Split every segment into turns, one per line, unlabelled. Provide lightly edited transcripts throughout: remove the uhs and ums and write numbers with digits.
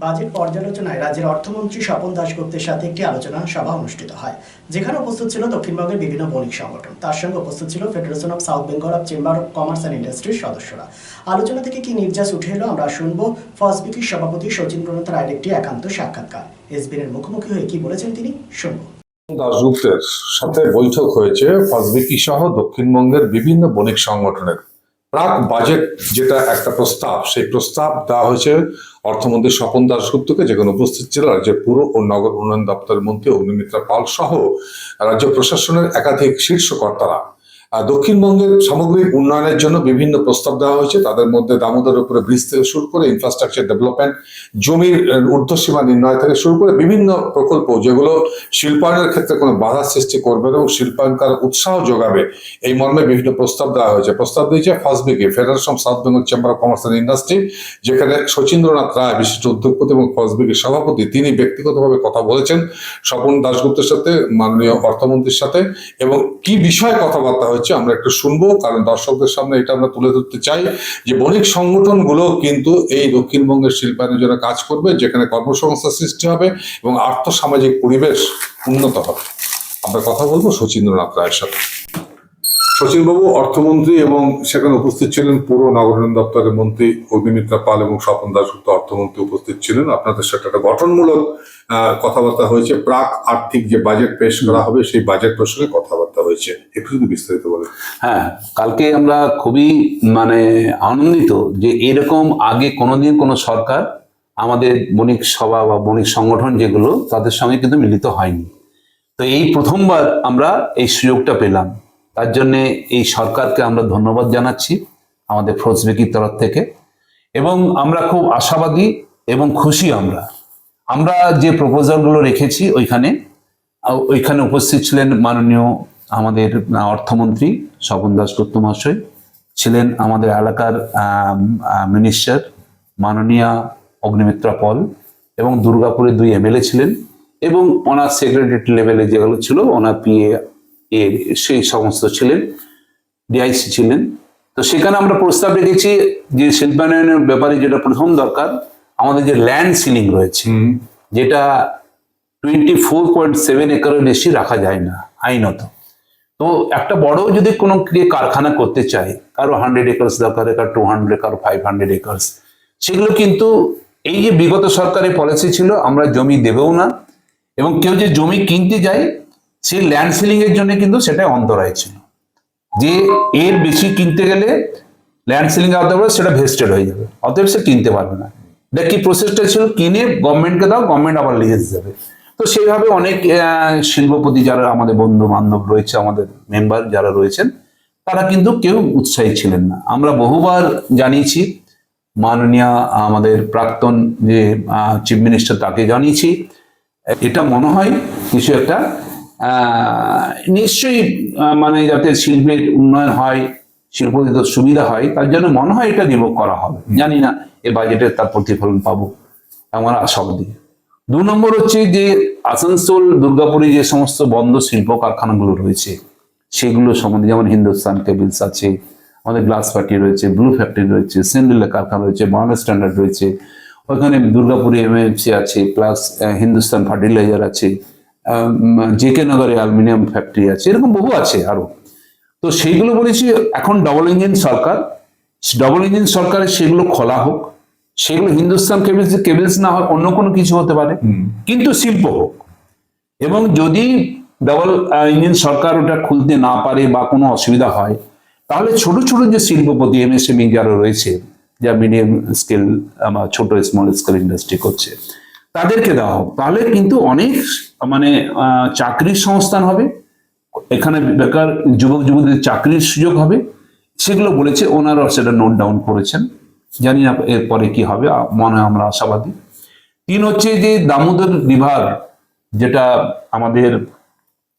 Budget পর্যালোচনায় রাজ্যের অর্থমন্ত্রী স্বপন দাশগুপ্তের সাথে একটি আলোচনা সভা অনুষ্ঠিত হয়, যেখানে উপস্থিত ছিল দক্ষিণবঙ্গের বিভিন্ন বণিক সংগঠন। তার সঙ্গে উপস্থিত ছিল federation of South Bengal of chamber of Commerce and ইন্ডাস্ট্রির সদস্যরা। আলোচনা থেকে কি নির্যাস উঠে এলো আমরা শুনবো ফসবিকির সভাপতি শচীন্দ্রনাথ রায়ের একটি একান্ত সাক্ষাৎকার। এসবিএন এর মুখোমুখি হয়ে কি বলেছেন তিনি শুনবো।
দাশগুপ্তের সাথে বৈঠক হয়েছে ফসবিকি সহ দক্ষিণবঙ্গের বিভিন্ন বণিক সংগঠনের। প্রাক বাজেট যেটা একটা প্রস্তাব, সেই প্রস্তাব দেওয়া হয়েছে অর্থমন্ত্রী স্বপন দাশগুপ্তকে, যেখানে উপস্থিত ছিল রাজ্যের পুর ও নগর উন্নয়ন দপ্তরের মন্ত্রী অগ্নিমিত্রা পাল সহ রাজ্য প্রশাসনের একাধিক শীর্ষ কর্তারা। দক্ষিণবঙ্গের সামগ্রিক উন্নয়নের জন্য বিভিন্ন প্রস্তাব দেওয়া হয়েছে। তাদের মধ্যে দামোদরের উপরে ব্রিজ থেকে শুরু করে ইনফ্রাস্ট্রাকচার ডেভেলপমেন্ট, জমির ঊর্ধ্বসীমা নির্ণয় থেকে শুরু করে বিভিন্ন প্রকল্প যেগুলো শিল্পায়নের ক্ষেত্রে কোনো বাধা সৃষ্টি করবে এবং শিল্পায়ন করার উৎসাহ যোগাবে, এই মর্মে বিভিন্ন প্রস্তাব দেওয়া হয়েছে। প্রস্তাব দিয়েছে ফসবিকি, Federation of South Bengal Chamber of Commerce and Industry, যেখানে শচীন্দ্রনাথ রায় বিশিষ্ট উদ্যোগপতি এবং ফসবিকির সভাপতি, তিনি ব্যক্তিগতভাবে কথা বলেছেন স্বপন দাশগুপ্তের সাথে, মাননীয় অর্থমন্ত্রীর সাথে, এবং কি বিষয়ে কথাবার্তা হয়েছে আমরা একটু শুনবো, কারণ দর্শকদের সামনে এটা আমরা তুলে ধরতে চাই যে বণিক সংগঠনগুলো কিন্তু এই দক্ষিণবঙ্গের শিল্পায়নের জন্য কাজ করবে, যেখানে কর্মসংস্থান সৃষ্টি হবে এবং আর্থসামাজিক পরিবেশ উন্নত হবে। আমরা কথা বলবো শচীন্দ্রনাথ রায়ের সাথে। শচীনবাবু, অর্থমন্ত্রী এবং সেখানে উপস্থিত ছিলেন পুর নগর উন্নয়ন দপ্তরের মন্ত্রী অগ্নিমিত্রা পাল এবং স্বপন দাশগুপ্ত অর্থমন্ত্রী উপস্থিত ছিলেন। আপনাদের সাথে একটা গঠনমূলক কথাবার্তা হয়েছে। প্রাক আর্থিক যে বাজেট পেশ করা হবে সেই বাজেট প্রসঙ্গে কথাবার্তা হয়েছে, একটু যদি বিস্তারিত বলেন।
হ্যাঁ, কালকে আমরা খুবই আনন্দিত যে এরকম আগে কোনোদিন কোনো সরকার আমাদের বণিক সভা বা বণিক সংগঠন যেগুলো তাদের সঙ্গে কিন্তু মিলিত হয়নি। তো এই প্রথমবার আমরা এই সুযোগটা পেলাম, তার জন্য এই সরকারকে আমরা ধন্যবাদ জানাচ্ছি আমাদের ফসবিকির তরফ থেকে। এবং আমরা খুব আশাবাদী এবং খুশি আমরা যে প্রপোজালগুলো রেখেছি ওইখানে উপস্থিত ছিলেন মাননীয় আমাদের অর্থমন্ত্রী স্বপন দাশগুপ্ত মহাশয়, ছিলেন আমাদের এলাকার মিনিস্টার মাননীয়া অগ্নিমিত্রা পল, এবং দুর্গাপুরের 2 এমএলএ ছিলেন, এবং ওনার সেক্রেটারি লেভেলে যেগুলো ছিল ওনার পিএ সেই সমস্ত ছিলেন, ডিআইসি ছিলেন। তো সেখানে আমরা প্রস্তাব রেখেছি যে শিল্পায়নের ব্যাপারে যেটা প্রথম দরকার, আমাদের যে ল্যান্ড সিলিং রয়েছে, যেটা 24.7 একরের বেশি রাখা যায় না আইনত। তো একটা বড় যদি কোনো কারখানা করতে চায়, কারো 100 একর্স দরকার, কারো 200, কারো 500 একর্স, সেগুলো কিন্তু এই যে বিগত সরকারের পলিসি ছিল আমরা জমি দেবেও না, এবং কেউ যে জমি কিনতে যায় সেই ল্যান্ড সিলিং এর জন্য কিন্তু সেটা অন্তরায় ছিল, যে এর বেশি কিনতে গেলে ল্যান্ড সিলিং আনতে পারবে, সেটা ভেস্টেড হয়ে যাবে, অতএব সে কিনতে পারবে না। এটা কি প্রসেসটা ছিল, কিনে গভর্নমেন্টকে দাও, গভর্নমেন্ট আবার লিজ দেবে। তো সেইভাবে অনেক শিল্পপতি যারা আমাদের বন্ধু বান্ধব রয়েছে, আমাদের মেম্বার যারা রয়েছেন, তারা কিন্তু কেউ উৎসাহী ছিলেন না। আমরা বহুবার জানিয়েছি, মাননীয় আমাদের প্রাক্তন যে চিফ মিনিস্টার তাকে জানিয়েছি। এটা মনে হয় কিছু একটা নিশ্চয়ই যাতে শিল্পের উন্নয়ন হয়, শিল্পীদের সুবিধা হয়, তার জন্য মনে হয় এটা নিয়োগ করা হবে। জানি না এ বাজেটে তার প্রতিফলন পাবো, আমার আশাবাদী। 2 নম্বর হচ্ছে যে আসানসোল দুর্গাপুরে যে সমস্ত বন্ধ শিল্প কারখানাগুলো রয়েছে সেগুলো সম্বন্ধে, যেমন হিন্দুস্তান কেবলস আছে, আমাদের গ্লাস ফ্যাক্টরি রয়েছে, ব্লু ফ্যাক্টরি রয়েছে, সেন্ডেলের কারখানা রয়েছে, বার্ন স্ট্যান্ডার্ড রয়েছে, ওখানে দুর্গাপুরে এমএফসি আছে, প্লাস হিন্দুস্তান ফার্টিলাইজার আছে, জেকে নগরে অ্যালুমিনিয়াম ফ্যাক্টরি আছে, এরকম বহু আছে আরো। তো সেইগুলো বলেছি এখন ডবল ইঞ্জিন সরকারের সেগুলো খোলা হোক, সেগুলো হিন্দুস্তান কেবলস না হয় অন্য কোনো কিছু হতে পারে, কিন্তু শিল্প হোক। এবং যদি ডবল ইঞ্জিন সরকার ওটা খুলতে না পারে বা কোনো অসুবিধা হয়, তাহলে ছোট ছোট যে শিল্পপতি এমএসএমই যারা রয়েছে, যা মিডিয়াম স্কেল বা ছোট স্মল স্কেল ইন্ডাস্ট্রি করছে, তাদেরকে দেওয়া হোক। তাহলে কিন্তু অনেক চাকরির সংস্থান হবে, এখানে বেকার যুবক যুবতীদের চাকরির সুযোগ হবে। সেগুলো বলেছে, ওনারা সেটা নোট ডাউন করেছেন। জানি না এরপরে কি হবে, মনে হয় আমরা আশাবাদী। 3 হচ্ছে যে দামোদর রিভার, যেটা আমাদের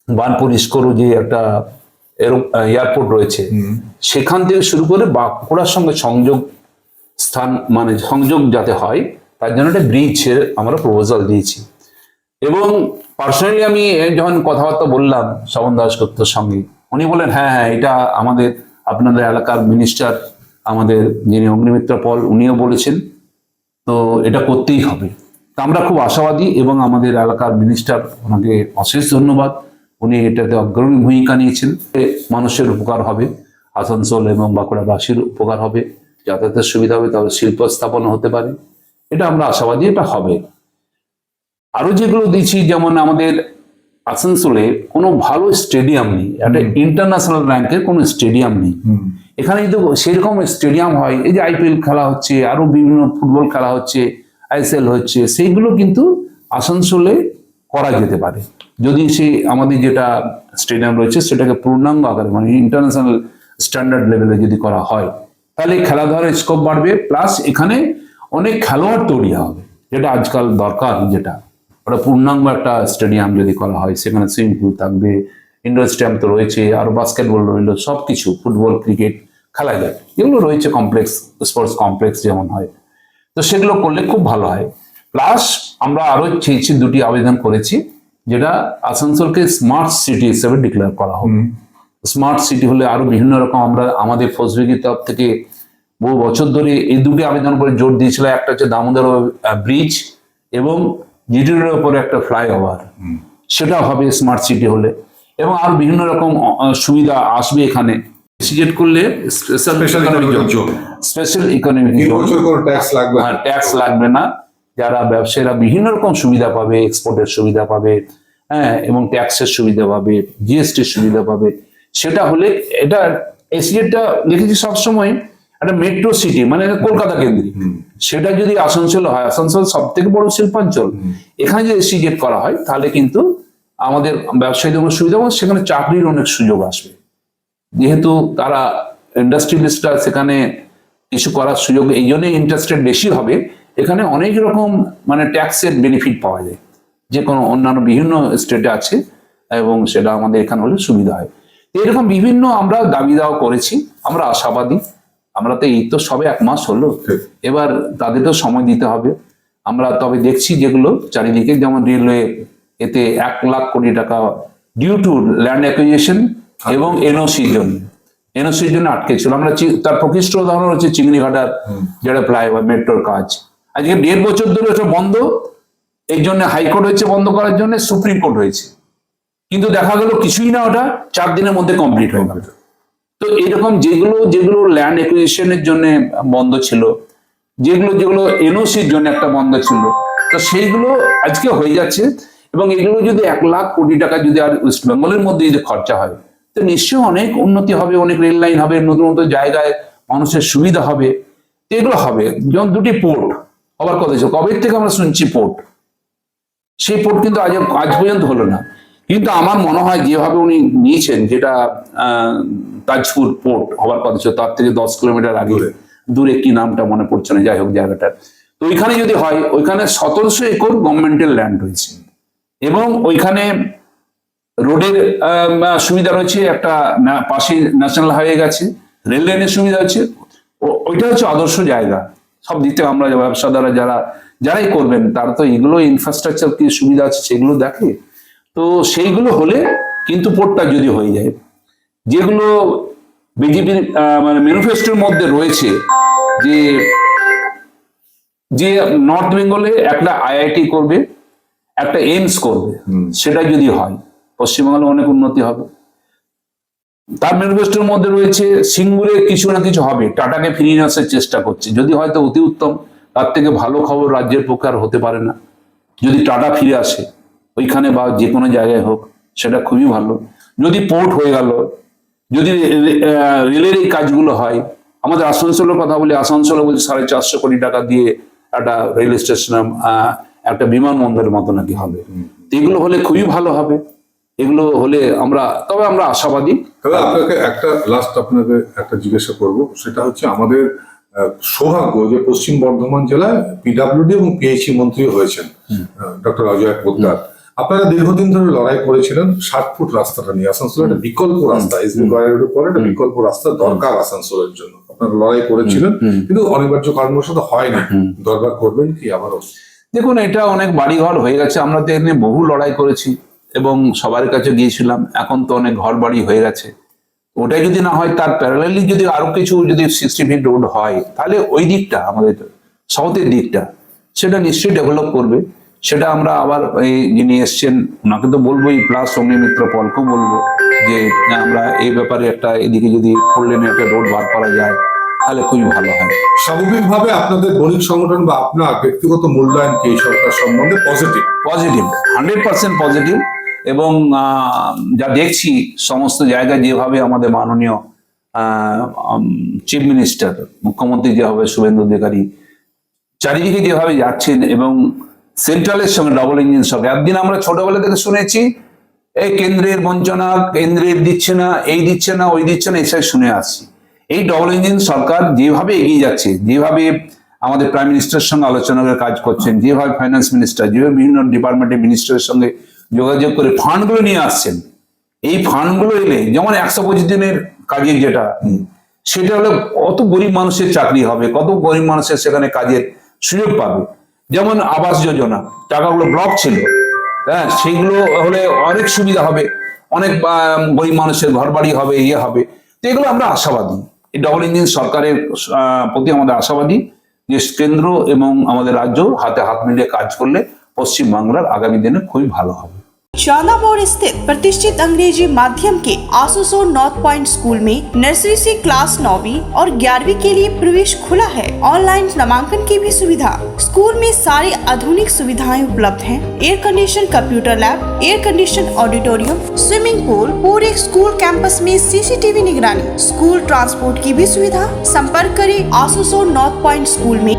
বানপুর ইস্কোর যে একটা এয়ারপোর্ট রয়েছে, সেখান থেকে শুরু করে বাঁকুড়ার সঙ্গে সংযোগ স্থান সংযোগ যাতে হয়, তার জন্য একটা ব্রিজের আমরা প্রপোজাল দিয়েছি। এবং পার্সোনালি আমি যখন কথাবার্তা বললাম স্বপন দাশগুপ্তর সঙ্গে, উনি বলেন হ্যাঁ, এটা আমাদের আপনাদের এলাকার মিনিস্টার আমাদের যিনি অগ্নিমিত্রা পল, উনিও বলেছেন, তো এটা করতেই হবে। তা আমরা খুব আশাবাদী, এবং আমাদের এলাকার মিনিস্টার, ওনাকে অশেষ ধন্যবাদ, উনি এটাতে অগ্রণী ভূমিকা নিয়েছেন। মানুষের উপকার হবে, আসানসোল এবং বাঁকুড়াবাসীর উপকার হবে, যাতায়াতের সুবিধা হবে, তবে শিল্প স্থাপন হতে পারে, এটা আমরা আশাবাদী এটা হবে। আরো যেগুলো দিচ্ছি, যেমন আমাদের আসানসোলে কোনো ভালো স্টেডিয়াম নেই, একটা ইন্টারন্যাশনাল র্যাঙ্কের কোনো স্টেডিয়াম নেই। এখানে যদি সেরকম স্টেডিয়াম হয়, এই যে আইপিএল খেলা হচ্ছে, আরো বিভিন্ন ফুটবল খেলা হচ্ছে, আইএসএল হচ্ছে, সেইগুলো কিন্তু আসানসোলে করা যেতে পারে যদি আমাদের যেটা স্টেডিয়াম রয়েছে সেটাকে পূর্ণাঙ্গ আকারে, মানে ইন্টারন্যাশনাল স্ট্যান্ডার্ড লেভেলে যদি করা হয়, তাহলে খেলাধুলার স্কোপ বাড়বে, প্লাস এখানে অনেক খেলোয়াড় তৈরি হবে, যেটা আজকাল দরকার। যেটা ওটা পূর্ণাঙ্গ একটা স্টেডিয়াম যদি করা হয়, সেখানে সুইমিং পুল থাকবে, ইনডোর স্টেডিয়াম তো রয়েছে, আরো বাস্কেটবল রইলো, সবকিছু, ফুটবল, ক্রিকেট খেলা যায়, এগুলো রয়েছে, কমপ্লেক্স, স্পোর্টস কমপ্লেক্স যেমন হয়, তো সেগুলো করলে খুব ভালো হয়। প্লাস আমরা আরো চেয়েছি, দুটি আবেদন করেছি, যেটা আসানসোলকে স্মার্ট সিটি হিসেবে ডিক্লেয়ার করা হবে। স্মার্ট সিটি হলে আরো বিভিন্ন রকম, আমরা আমাদের ফৌজদারি তরফ থেকে বহু বছর ধরে এই দুটি আবেদন করে জোর দিয়েছিল। একটা হচ্ছে দামোদর ব্রিজ এবং জিটির উপরে একটা ফ্লাইওভার, সেটা হবে স্মার্ট সিটি হলে, এবং আরো বিভিন্ন রকম সুবিধা আসবে এখানে। সিলেক্ট করলে স্পেশাল ইকোনমিক জোন, ট্যাক্স লাগবে না, যারা ব্যবসায়ীরা বিভিন্ন রকম সুবিধা পাবে, এক্সপোর্টের সুবিধা পাবে, হ্যাঁ, এবং ট্যাক্সের সুবিধা পাবে, জিএসটির সুবিধা পাবে, সেটা হলে এটা এসিএটা লিখেছি সবসময় একটা মেট্রো সিটি, মানে কলকাতা কেন্দ্রিক, সেটা যদি আসানসোল হয়, আসানসোল সব থেকে বড় শিল্পাঞ্চল, এখানে যদি এসিজেট করা হয়, তাহলে কিন্তু আমাদের ব্যবসায়ীদের সুবিধা হবে, সেখানে চাকরির অনেক সুযোগ আসবে, যেহেতু তারা ইন্ডাস্ট্রিয়ালিস্টরা সেখানে কিছু করার সুযোগ, এই জন্যই ইন্টারেস্টেড বেশি হবে। এখানে অনেক রকম মানে ট্যাক্সের বেনিফিট পাওয়া যায়, যে কোনো অন্যান্য বিভিন্ন স্টেটে আছে, এবং সেটা আমাদের এখানে হলে সুবিধা হয়। এরকম বিভিন্ন আমরা দাবি দাওয়া করেছি, আমরা আশাবাদী। আমরা তো এই তো সবে 1 মাস হলো, এবার তাদেরকেও সময় দিতে হবে। আমরা তবে দেখছি যেগুলো চারিদিকে, যেমন রেলওয়ে, এতে 1 লাখ কোটি টাকা ডিউ টু ল্যান্ড অ্যাকুইজিশন এবং এনওসির জন্য আটকে ছিল। আমরা তার প্রকৃষ্ট উদাহরণ হচ্ছে চিংড়িঘাটার যেটা ফ্লাইওভার মেট্রোর কাজ, আজকে 1.5 বছর ধরে এটা বন্ধ। এই জন্য হাইকোর্ট হয়েছে বন্ধ করার জন্য, সুপ্রিম কোর্ট হয়েছে, কিন্তু দেখা গেল কিছুই না, ওটা 4 দিনের মধ্যে কমপ্লিট হয়ে গেল। তো এরকম যেগুলো ল্যান্ড অ্যাকুইজিশনের জন্য বন্ধ ছিল, যেগুলো এনওসির জন্য একটা বন্ধ ছিল, তো সেইগুলো আজকে হয়ে যাচ্ছে। এবং এগুলো যদি 1 লাখ কোটি টাকা যদি আর ওয়েস্ট বেঙ্গলের মধ্যে যদি খরচা হয়, তো নিশ্চয়ই অনেক উন্নতি হবে, অনেক রেল লাইন হবে, নতুন নতুন জায়গায় মানুষের সুবিধা হবে, এগুলো হবে। যেমন 2টি পোর্ট হবার কথা ছিল, কবে থেকে আমরা শুনছি পোর্ট, সেই পোর্ট কিন্তু আজ পর্যন্ত হলো না। কিন্তু আমার মনে হয় যেভাবে উনি নিয়েছেন, যেটা তাজপুর পোর্ট হবার কথা ছিল, তার থেকে 10 কিলোমিটার আগে দূরে, কি নামটা মনে পড়ছে না, যাই হোক জায়গাটা, তো ওইখানে যদি হয়, ওইখানে 1700 একর গভর্নমেন্টের ল্যান্ড রয়েছে, এবং ওইখানে রোডের সুবিধা রয়েছে, একটা পাশে ন্যাশনাল হাইওয়ে গেছে, রেল লাইনের সুবিধা আছে, ওইটা হচ্ছে আদর্শ জায়গা সব দিতে। আমরা ব্যবসাদাররা যারাই করবেন, তারা তো এগুলো ইনফ্রাস্ট্রাকচার কি সুবিধা আছে সেগুলো দেখে, তো সেইগুলো হলে কিন্তু পোর্টটা যদি হয়ে যায়, যেগুলো বিজেপির মানে ম্যানিফেস্টোর মধ্যে রয়েছে, যে নর্থ বেঙ্গলে একটা আইআইটি করবে, একটা এইমস করবে, সেটা যদি হয়, পশ্চিমবঙ্গে অনেক উন্নতি হবে। তার ম্যানিফেস্টোর মধ্যে রয়েছে সিঙ্গুরে কিছু না কিছু হবে, টাটাকে ফিরিয়ে আসার চেষ্টা করছে, যদি হয়তো অতি উত্তম, তার থেকে ভালো খবর রাজ্যের পক্ষে আর হতে পারে না। যদি টাটা ফিরে আসে ওইখানে বা যে কোনো জায়গায় হোক, সেটা খুবই ভালো। যদি পোর্ট হয়ে গেল, যদি রেলের এই কাজগুলো হয়, আমাদের আসানসোলের কথা বলি, আসানসোলে বলছে 450 কোটি টাকা দিয়ে একটা রেল স্টেশন, একটা বিমানবন্দরের মতো নাকি হবে, এগুলো হলে খুবই ভালো হবে। এগুলো হলে আমরা আশাবাদী।
আপনাকে আপনাকে একটা জিজ্ঞাসা করব, সেটা হচ্ছে আমাদের সৌভাগ্য যে পশ্চিম বর্ধমান জেলায় পিডব্লিউডি এবং পিএইচই মন্ত্রী হয়েছেন ডক্টর অজয় পোদ্দার। আপনারা দীর্ঘদিন ধরে লড়াই করেছিলেন 60 ফুট রাস্তাটা নিয়ে, আসানসোলের একটা বিকল্প রাস্তা, এসবি করিডোরের পরে একটা বিকল্প রাস্তা দরকার আসানসোলের জন্য, আপনারা লড়াই করেছিলেন, কিন্তু অনিবার্য কারণবশত হয়নি। দরকার করবেন কি আবারও?
দেখুন, এটা অনেক বাড়িঘর হয়ে গেছে, আমরা তো এখানে বহু লড়াই করেছি এবং সবার কাছে গিয়েছিলাম, এখন তো অনেক ঘর বাড়ি হয়ে গেছে। ওটাই যদি না হয়, তার প্যারালালি যদি আরো কিছু যদি 60 ফিট রোড হয়, তাহলে ওই দিকটা আমাদের সাউথের দিকটা সেটা নিশ্চয়ই ডেভেলপ করবে। সেটা আমরা আবার এই যিনি এসছেন ওনাকে তো বলবোই, প্লাস অগ্নিমিত্র পলকেও বলবো যে আমরা এই ব্যাপারে একটা এদিকে যদি 4 লেনের একটা রোড বার করা যায় তাহলে খুবই ভালো হয়।
স্বাভাবিকভাবে আপনাদের বণিক সংগঠন বা আপনার ব্যক্তিগত মূল্যায়ন কি এই সরকার সম্বন্ধে পজিটিভ?
Positive, 100% positive. এবং যা দেখছি সমস্ত জায়গায় যেভাবে আমাদের মাননীয় চিফ মিনিস্টার, মুখ্যমন্ত্রী যেভাবে শুভেন্দু অধিকারী চারিদিকে যেভাবে যাচ্ছেন এবং সেন্ট্রালের সঙ্গে ডবল ইঞ্জিন সরকার। একদিন আমরা ছোটবেলা থেকে শুনেছি এই কেন্দ্রের বঞ্চনা, কেন্দ্রের দিচ্ছে না, এই দিচ্ছে না, ওই দিচ্ছে না, এসব শুনে আসছি। এই ডবল ইঞ্জিন সরকার যেভাবে এগিয়ে যাচ্ছে, যেভাবে আমাদের প্রাইম মিনিস্টারের সঙ্গে আলোচনা করে কাজ করছেন, যেভাবে ফাইন্যান্স মিনিস্টার, যেভাবে বিভিন্ন ডিপার্টমেন্টের মিনিস্টারের সঙ্গে যোগাযোগ করে ফান্ডগুলো নিয়ে আসছেন, এই ফান্ডগুলো এলে যেমন 125 দিনের কাজের যেটা, সেটা হলে কত গরিব মানুষের চাকরি হবে, কত গরিব মানুষের সেখানে কাজের সুযোগ পাবে। যেমন আবাস যোজনা টাকাগুলো ব্লক ছিল, হ্যাঁ, সেইগুলো হলে অনেক সুবিধা হবে, অনেক গরিব মানুষের ঘর বাড়ি হবে, ইয়ে হবে। তো এগুলো আমরা আশাবাদী, এই ডবল ইঞ্জিন সরকারের প্রতি আমাদের আশাবাদী যে কেন্দ্র এবং আমাদের রাজ্য হাতে হাত মিলিয়ে কাজ করলে পশ্চিমবাংলার আগামী দিনে খুবই ভালো হবে।
चांदामोड़ स्थित प्रतिष्ठित अंग्रेजी माध्यम के आसुसोर नॉर्थ पॉइंट स्कूल में नर्सरी से क्लास 9वीं और 11वीं के लिए प्रवेश खुला है। ऑनलाइन नामांकन की भी सुविधा। स्कूल में सारी आधुनिक सुविधाएं उपलब्ध हैं। Air condition computer lab, air condition auditorium, swimming pool, पूरे स्कूल कैंपस में CCTV निगरानी, स्कूल ट्रांसपोर्ट की भी सुविधा। संपर्क करें आसुसोर नॉर्थ पॉइंट स्कूल में।